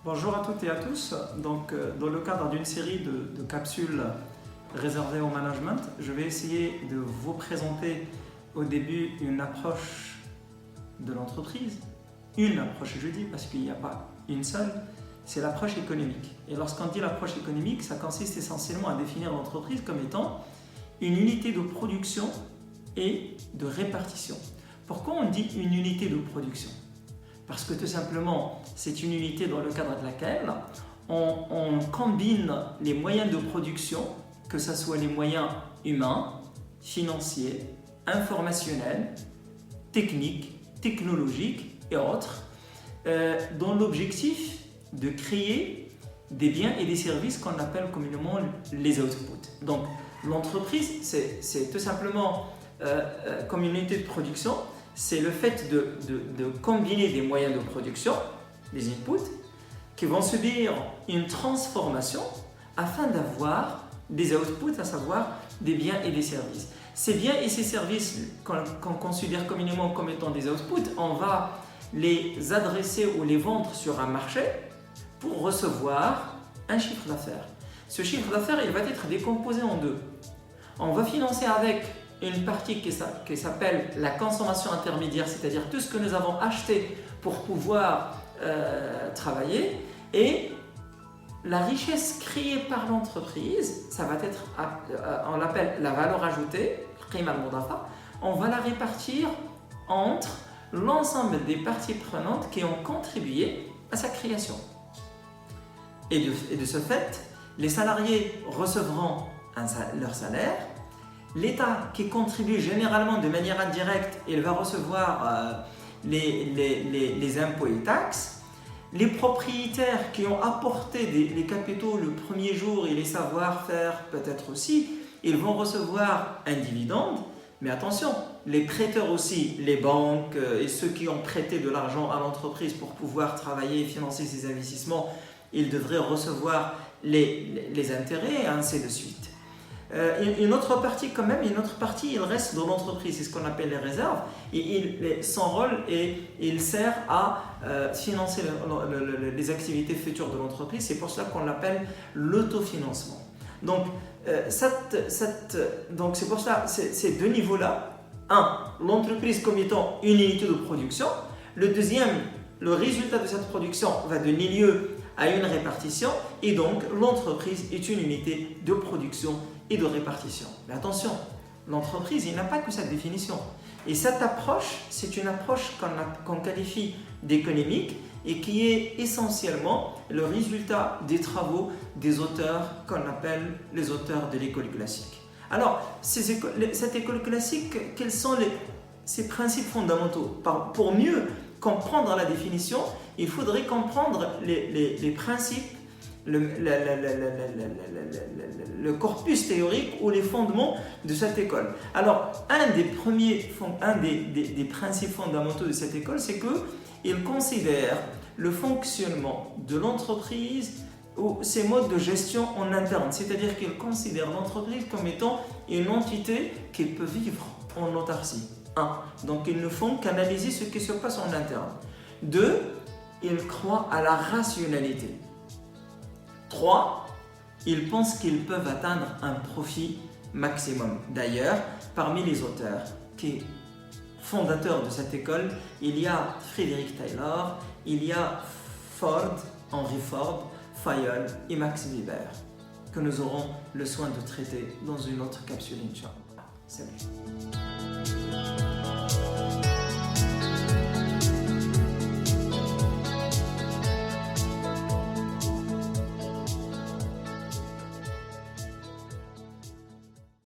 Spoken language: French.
Bonjour à toutes et à tous. Donc, dans le cadre d'une série de capsules réservées au management, je vais essayer de vous présenter au début une approche de l'entreprise. Une approche, je dis, parce qu'il n'y a pas une seule, c'est l'approche économique. Et lorsqu'on dit l'approche économique, ça consiste essentiellement à définir l'entreprise comme étant une unité de production et de répartition. Pourquoi on dit une unité de production ? Parce que tout simplement, c'est une unité dans le cadre de laquelle on combine les moyens de production, que ce soit les moyens humains, financiers, informationnels, techniques, technologiques et autres, dans l'objectif de créer des biens et des services qu'on appelle communément les outputs. Donc l'entreprise, c'est tout simplement comme une unité de production, c'est le fait de combiner des moyens de production, des inputs, qui vont subir une transformation afin d'avoir des outputs, à savoir des biens et des services. Ces biens et ces services qu'on considère communément comme étant des outputs, on va les adresser ou les vendre sur un marché pour recevoir un chiffre d'affaires. Ce chiffre d'affaires, il va être décomposé en deux. On va financer avec une partie qui s'appelle la consommation intermédiaire, c'est-à-dire tout ce que nous avons acheté pour pouvoir travailler, et la richesse créée par l'entreprise, ça va être, on l'appelle la valeur ajoutée, on va la répartir entre l'ensemble des parties prenantes qui ont contribué à sa création. Et de ce fait, les salariés recevront leur salaire. L'État qui contribue généralement de manière indirecte, il va recevoir les impôts et taxes. Les propriétaires qui ont apporté les capitaux le premier jour et les savoir-faire peut-être aussi, ils vont recevoir un dividende. Mais attention, les prêteurs aussi, les banques et ceux qui ont prêté de l'argent à l'entreprise pour pouvoir travailler et financer ses investissements, ils devraient recevoir les intérêts et ainsi de suite. Une autre partie quand même, il reste dans l'entreprise, c'est ce qu'on appelle les réserves, et son rôle il sert à financer les activités futures de l'entreprise. C'est pour cela qu'on l'appelle l'autofinancement. Donc c'est pour ça, ces deux niveaux-là. Un, l'entreprise comme étant une unité de production. Le deuxième, le résultat de cette production va donner lieu à une répartition, et donc l'entreprise est une unité de production et de répartition. Mais attention, l'entreprise, il n'a pas que cette définition. Et cette approche, c'est une approche qu'on qualifie d'économique et qui est essentiellement le résultat des travaux des auteurs qu'on appelle les auteurs de l'école classique. Alors, cette école classique, quels sont ses principes fondamentaux? Pour mieux comprendre la définition, il faudrait comprendre les principes, le corpus théorique ou les fondements de cette école. Alors, un des principes fondamentaux de cette école, c'est qu'il considère le fonctionnement de l'entreprise ou ses modes de gestion en interne. C'est-à-dire qu'il considère l'entreprise comme étant une entité qui peut vivre en autarcie. Donc ils ne font qu'analyser ce qui se passe en interne. 2, ils croient à la rationalité. 3, ils pensent qu'ils peuvent atteindre un profit maximum. D'ailleurs, parmi les auteurs fondateurs de cette école, il y a Frédéric Taylor, il y a Henry Ford, Fayol et Max Weber, que nous aurons le soin de traiter dans une autre capsule, Inch'Allah. Salut.